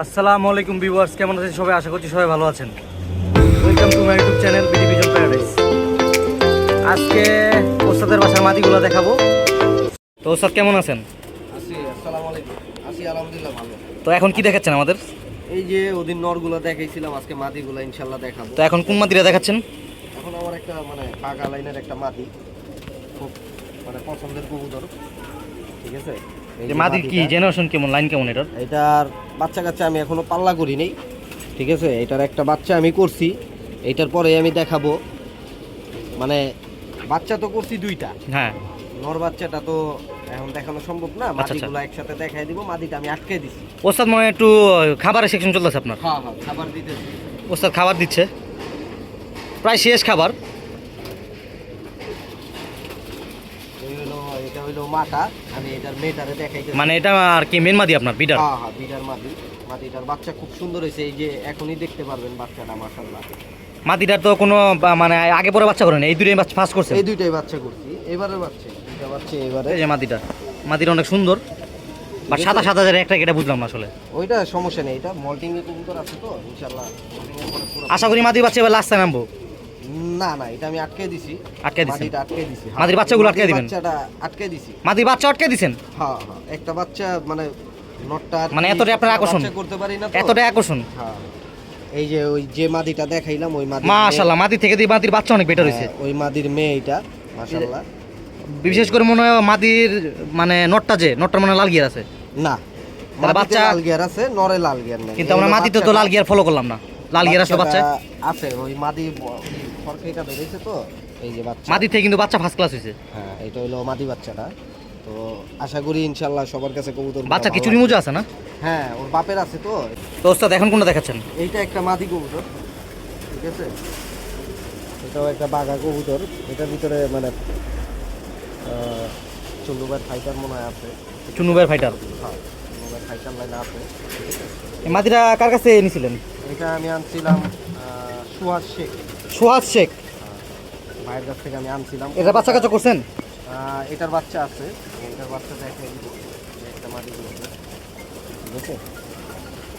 আসসালামু আলাইকুম ভিউয়ার্স, কেমন আছেন সবাই? আশা করছি সবাই ভালো আছেন। Welcome to my YouTube channel BD vision paradise. আজকে ওস্তাদের বাসার মাটিগুলো দেখাবো। তো ওস্তাদ কেমন আছেন? আসসালামু আলাইকুম। আলহামদুলিল্লাহ ভালো। তো এখন কি দেখাচ্ছেন আমাদের? এই যে ওদিন নরগুলো দেখাইছিলাম, আজকে মাদিগুলো ইনশাল্লাহ দেখাবো। তো এখন কোন মাটিটা দেখাচ্ছেন? এখন আমার একটা পাকা লাইনের একটা মাদি, খুব পছন্দের কবুতর। ঠিক আছে, এই যে মাটির কি জেনারেশন কেমন, লাইন কেমন এটার? এটার বাচ্চা কাচ্চা আমি এখনো পাল্লা করি নাই। ঠিক আছে, এটার একটা বাচ্চা আমি করছি, এইটার পরে আমি দেখাবো। বাচ্চা তো করছি দুইটা। হ্যাঁ, নর বাচ্চাটা তো এখন দেখানো সম্ভব না, মাদিগুলো একসাথে দেখাই দিব। মাদিটা আমি আটকে দিছি। ওস্তাদ মনে হয় একটু খাবারের সেকশন চলতেছে আপনার? হ্যাঁ হ্যাঁ, খাবার দিতেছি। ওস্তাদ খাবার দিচ্ছে, প্রায় শেষ খাবার। এটা হইলো মাটা, আমি এটার মেয়েটারে দেখাইতেছি। মানে এটা আর কি মেন মাদি আপনার বিডার? হ্যাঁ হ্যাঁ, বিডার মাদি। মাদিটার বাচ্চা খুব সুন্দর হয়েছে, এই যে এখনই দেখতে পারবেন বাচ্চাটা, মাশাআল্লাহ। মাদিটার তো কোনো মানে আগে পরে বাচ্চা করেন, এই দুটোই বাচ্চা ফার্স্ট করছে? এই দুইটাই বাচ্চা করছি, এবারে বাচ্চা, দুইটা বাচ্চা এবারে। এই যে মাদিটা অনেক সুন্দর, বা সাদা সাদা যারা একটা এটা বুঝলাম না আসলে। ওইটা সমস্যা নেই, এটা মল্টিং এর কবুতর আছে তো ইনশাআল্লাহ molting এর পরে পুরো। আশা করি মাদির বাচ্চা এবার লাস্ট টাইম নামবো। না না, এটা আমি আটকে দিছি। আটকে দিছেন? মাদিটা আটকে দিছি। হ্যাঁ, মাদির বাচ্চাগুলো আটকে দিবেন? বাচ্চাটা আটকে দিছি। মাদির বাচ্চা আটকে দিছেন? হ্যাঁ হ্যাঁ, একটা বাচ্চা নটটা মানে এতটাই আপনার আকর্ষণ? বাচ্চা করতে পারি না তো, এতটাই আকর্ষণ? হ্যাঁ। এই যে ওই যে মাদিটা দেখাইলাম, ওই মাদি, মাশাআল্লাহ, মাদি থেকে দিয়ে মাদির বাচ্চা অনেক বেটার হয়েছে। ওই মাদির মেয়ে এটা, মাশাআল্লাহ। বিশেষ করে মনে হয় মাদির মানে নটটার মানে লাল গিয়ার আছে না, তাহলে বাচ্চা বাচ্চা লাল গিয়ার আছে, নরে লাল গিয়ার নেই। কিন্তু আমরা মাদিতে তো লাল গিয়ার ফলো করলাম না, লাল গিয়ার আসলে বাচ্চা আছে। ওই মাদি ফরকেটা বেরিয়েছে তো, এই যে বাচ্চা মাদি থেকে কিন্তু বাচ্চা ফার্স্ট ক্লাস হয়েছে। হ্যাঁ, এটা হলো মাদি বাচ্চাটা। তো আশা করি ইনশাআল্লাহ সবার কাছে কবুতর বাচ্চা কি চুরি মুজা আছে না? হ্যাঁ, ওর বাপের আছে তো। তো ওস্তাদ এখন কোনটা দেখাচ্ছেন? এইটা একটা মাদি কবুতর, ঠিক আছে। এটাও একটা বাঘা কবুতর, এটার ভিতরে চুন্নুবার ফাইটার মনে হয় আছে। চুনুবের ফাইটার? হ্যাঁ, চুন্নুবার ফাইটার লাইন আছে। এই মাদিটা কার কাছে এনেছিলেন? এটা আমি আনছিলাম সুহাস শেখ। সুহাস শেখ ভাইয়ের কাছ থেকে আমি আনছিলাম। এটা বাচ্চা কাচ্চা করছেন? এটার বাচ্চা আছে, এটার বাচ্চা দেখে দিব। একটা মাদি কবুতর, ঠিক আছে।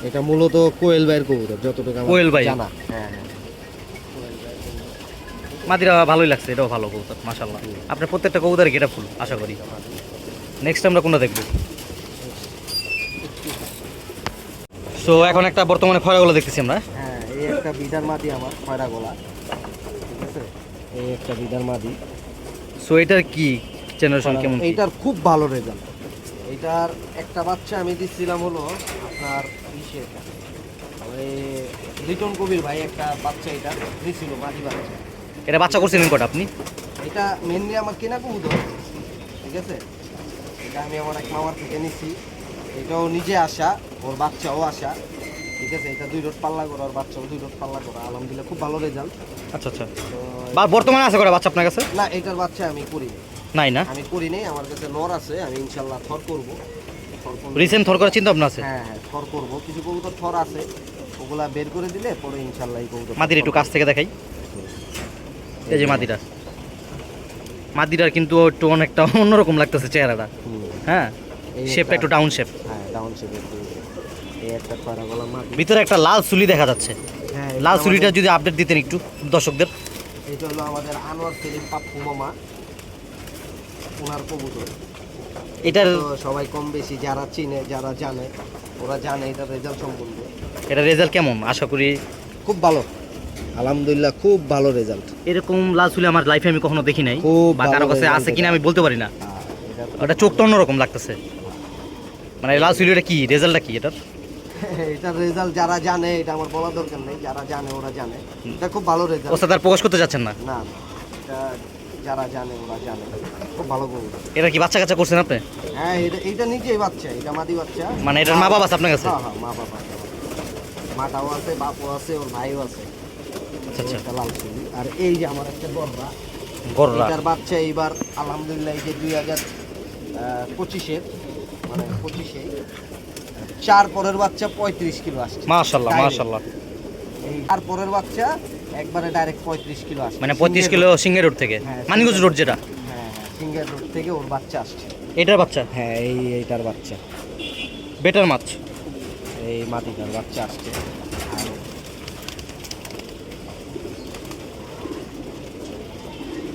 এটা মূলত কোয়েল ভাইয়ের কবুতর, যতটুকু আমার কোয়েল ভাই জানা। হ্যাঁ হ্যাঁ, মাদিরা ভালোই লাগছে, এটাও ভালো কবুতর মাশাআল্লাহ। আপনার প্রত্যেকটা কবুতরের গেটা ফুল আশা করি। নেক্সট আমরা কোনটা দেখবো? সো এখন একটা বর্তমানে খয়রাগুলো দেখতেছি আমরা। হ্যাঁ, এই একটা বিডার মাদি আমার, খয়রা গলা, ঠিক আছে। এই একটা বিডার মাদি। সো এটার কি জেনারেশন কেমন? এইটার খুব ভালো রেজাল্ট। এইটার একটা বাচ্চা আমি দিচ্ছিলাম হলো আপনার ইসের, ওই রিটন কবির ভাই একটা বাচ্চা এটা দিছিল, মাদি বাচ্চা। এটা বাচ্চা করছিলেন কটা আপনি? এটা মেনলি আমার কেনা কবুতর, ঠিক আছে। এটা আমি আমার এক মামার থেকে নিছি। এটাও নিজে আসা, ওর বাচ্চাও আসা, ঠিক আছে। এটা 2 রোড পাল্লা করা, ওর বাচ্চাও 2 রোড পাল্লা করা, আলহামদুলিল্লাহ খুব ভালো রেজাল্ট। আচ্ছা আচ্ছা। তো বা বর্তমানে আছে কটা বাচ্চা আপনার কাছে? না, এটার বাচ্চা আমি করি নাই না? আমি করি নাই। আমার কাছে নর আছে, আমি ইনশাল্লাহ থর করবো। রিসেন্ট থর করার চিন্তা ভাবনা আছে? হ্যাঁ হ্যাঁ, থর করবো। কিছু কবুতর থর আছে, ওগুলা বের করে দিলে পরে ইনশাল্লাহ এই কবুতর। মাদির একটু কাছ থেকে দেখাই। এই যে মাদিরার কিন্তু একটু অনেকটা অন্যরকম লাগতেছে চেহারাটা। হ্যাঁ, শেপটা একটু ডাউন শেপ। হ্যাঁ, ডাউন শেপ। এই একটা খয়রা গলা মাদি, ভিতরে একটা লাল চুলি দেখা যাচ্ছে। হ্যাঁ, লাল চুলিটা যদি আপডেট দিতেন একটু দর্শকদের। এটা হলো আমাদের আনোয়ার সেলিম পাপ্পু মামা, ওনার কবুতর। এটার তো সবাই কম বেশি যারা চিনে, যারা জানে, ওরা জানে এটার রেজাল্ট সম্বন্ধে। এটা রেজাল্ট কেমন? আশা করি খুব ভালো, আলহামদুলিল্লাহ খুব ভালো রেজাল্ট। এরকম লাল চুলি আমার লাইফে আমি কখনো দেখি নাই, খুব বা কারো ভালো কাছে result আছে কিনা আমি বলতে পারি না। এটা ওটা চোখটা অন্যরকম লাগতেছে। মানে লাল চুলিটা কি রেজাল্টটা কি এটার? এটার রেজাল্ট যারা জানে, এটা আমার বলা দরকার নেই, যারা জানে ওরা জানে। এটা খুব ভালো রেজাল্ট। ওস্তাদ আর প্রকাশ করতে যাচ্ছেন না? না, এটা যারা জানে ওরা জানে, খুব ভালো কবুতর। এটা কি বাচ্চা কাচ্চা করছেন আপনি? হ্যাঁ, এটা নিজেই বাচ্চা, এটা মাদি বাচ্চা। মানে এটার মা বাবা আছে আপনার কাছে? হ্যাঁ হ্যাঁ, মা বাবা আছে, মাটাও আছে, বাপও আছে, ওর ভাইও আছে। আচ্ছা আচ্ছা। একটা লাল চুলি। আর এই যে আমার একটা গররা, গররা এটার বাচ্চা এইবার আলহামদুলিল্লাহ এই যে 2025-এর 25-এ 4 পরের বাচ্চা 35 কিলো আসছে। মাশাআল্লাহ Direct। মাশাআল্লাহ। এই 4 পরের বাচ্চা একবারে ডাইরেক্ট 35 কিলো আসছে। মানে 35 কিলো সিঙ্গের রোড থেকে, হ্যাঁ, মানিকগঞ্জ রোড যেটা। হ্যাঁ হ্যাঁ, সিঙ্গার রোড থেকে ওর বাচ্চা আসছে। এটার বাচ্চা হ্যাঁ, এইটার বাচ্চা বেটার মাছ। এই মাদিটার বাচ্চা আসছে।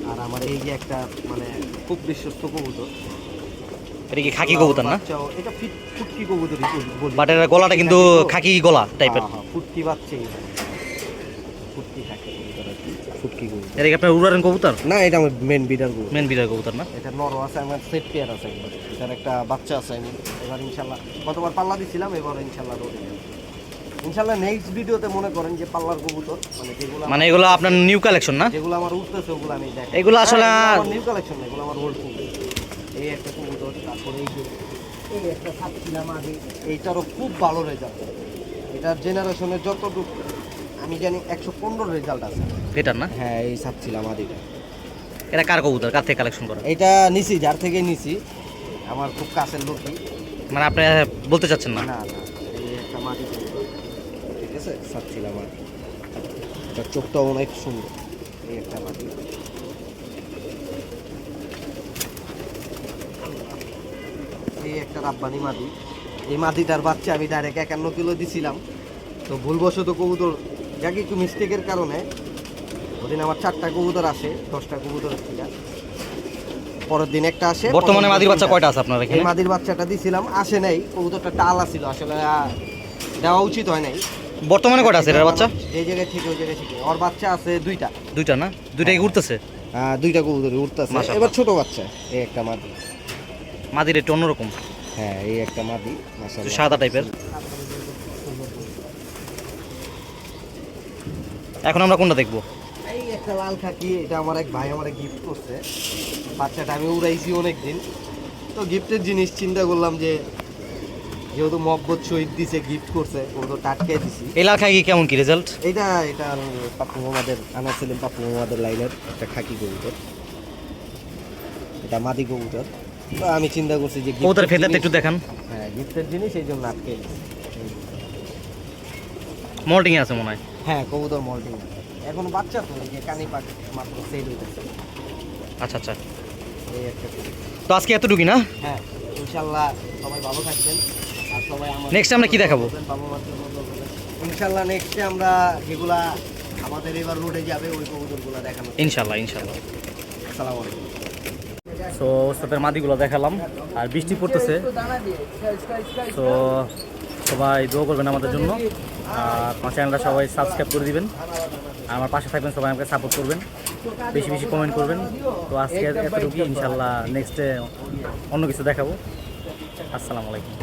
আর আমার এই যে একটা মানে খুব বিশ্বস্ত কবুতর, এটা কি খাকি কবুতর না? বাচ্চাও এটা ফুটকি কবুতরই বলি। বাট এর গলাটা কিন্তু খাকি গলা টাইপের। হ্যাঁ, ফুটকি বাচ্চাই, ফুটকি খাকি কবুতর আর কি, ফুটকি কবুতর। এটা কি আপনার উড়ারেন কবুতর? না, এটা আমার মেন বিডার কবুতর। মেন বিড়ার কবুতর না? এটা নর আছে, আমার সেট পেয়ার আছে একবার, এটার একটা বাচ্চা আছে। আমি এবার ইনশাল্লাহ গতবার পাল্লা দিছিলাম, এবার ইনশাল্লাহ রোদে যাবে। ইনশাল্লাহ নেক্সট ভিডিওতে মনে করেন যে পাল্লার কবুতর মানে যেগুলো মানে এগুলো আপনার নিউ কালেকশন না? যেগুলো আমার উঠতেছে ওগুলো আমি দেখাই। এগুলো আসলে নিউ কালেকশন না, এগুলো আমার ওল্ড কবুতর। এই একটা কবুতর, তারপরে এই একটা সাতছিলাম আগে, এইটারও খুব ভালো রেজাল্ট। এটার জেনারেশনের যতটুকু আমি জানি 115 রেজাল্ট আছে। এটার না? হ্যাঁ, এই সাতছিলাম আদিটা। এটা কার কবুতর, কার থেকে কালেকশন করা? এটা নিছি, যার থেকে নিছি, আমার খুব কাছের লোকই। মানে আপনি বলতে চাচ্ছেন না? না না, এই একটা মাটি কবুতর, ঠিক আছে, সাতছিলাম আদি। এটার চোখটাও অনেক সুন্দর। এই একটা মাটি, এই একটা রাব্বানি মাদি। এই মাদিটার বাচ্চা আমি ডাইরেক্ট 51 কিলো দিছিলাম, তো ভুলবশত কবুতর যাকে একটু মিস্টেকের কারণে ওদিন আমার 4টা কবুতর আসে, 10টা কবুতর ছিল, পরের দিন একটা আসে। বর্তমানে মাদির বাচ্চা কয়টা আছে আপনার এই এখানে? মাদির বাচ্চাটা দিছিলাম, আসে নাই, কবুতরটা টালা ছিল, আসলে দেওয়া উচিত হয় নাই। বর্তমানে কয়টা আছে এটার বাচ্চা? এই জায়গায় থেকে ওই জায়গায় থেকে ওর বাচ্চা আছে দুইটা। দুইটা না? দুইটাই উঠতেছে? দুইটা কবুতর উঠতেছে, মাশাআল্লাহ। এবার ছোট বাচ্চা। এই একটা মাদি। মাদির একটু অন্যরকম, হ্যাঁ, এই একটা মাদি, একটু মাশাআল্লাহ। সাদা টাইপের। এখন আমরা কোনটা দেখবো? এই একটা লাল খাকি, এটা আমার এক ভাই আমার গিফট করছে। বাচ্চাটা আমি উড়াইছি অনেকদিন, তো গিফটের জিনিস চিন্তা করলাম যে যেহেতু মহব্বত শহীদ দিছে, গিফট করছে, ও তো টাটকে দিছি। এই লাল খাকি কেমন কি রেজাল্ট? এটা পাপ্পু মোহাম্মদের আনা ছিলেন, পাপ্পু মোহাম্মদের লাইনের একটা খাকি কবুতর, এটা মাদি কবুতর। তো আমি চিন্তা করছি যে কবুতরের গিফটের ফেদারটা একটু জিনিস- দেখান। হ্যাঁ, গিফটের জিনিস এই জন্য আটকে দিছি। মল্টিং আছে মনে হয়। হ্যাঁ, কবুতর মল্টিং এখন বাচ্চা, তো এই যে কানি পাক মাত্র সেল হইতেছে। আচ্ছা আচ্ছা, এই একটা কবুতর। তো আজকে এতটুকুই না? হ্যাঁ, ইনশাল্লাহ সবাই ভালো থাকবেন, আর সবাই আমার Next আমরা কি দেখাবো? বাবা মার জন্য দোয়া করবেন। ইনশাল্লাহ নেক্সটে আমরা যেগুলা আমাদের এবার রোডে যাবে ওই কবুতরগুলো দেখানো। ইনশাল্লাহ ইনশাল্লাহ। আসসালামু আলাইকুম। তো ওস্তাদের মাদিগুলো দেখালাম, আর বৃষ্টি পড়তেছে, তো সবাই দোয়া করবেন আমাদের জন্য, আর আমার চ্যানেলটা সবাই সাবস্ক্রাইব করে দিবেন, আর আমার পাশে থাকবেন, সবাই আমাকে সাপোর্ট করবেন, বেশি বেশি কমেন্ট করবেন। তো আজকে এতটুকুই, ইনশাল্লাহ নেক্সটে অন্য কিছু দেখাবো। আসসালামু আলাইকুম।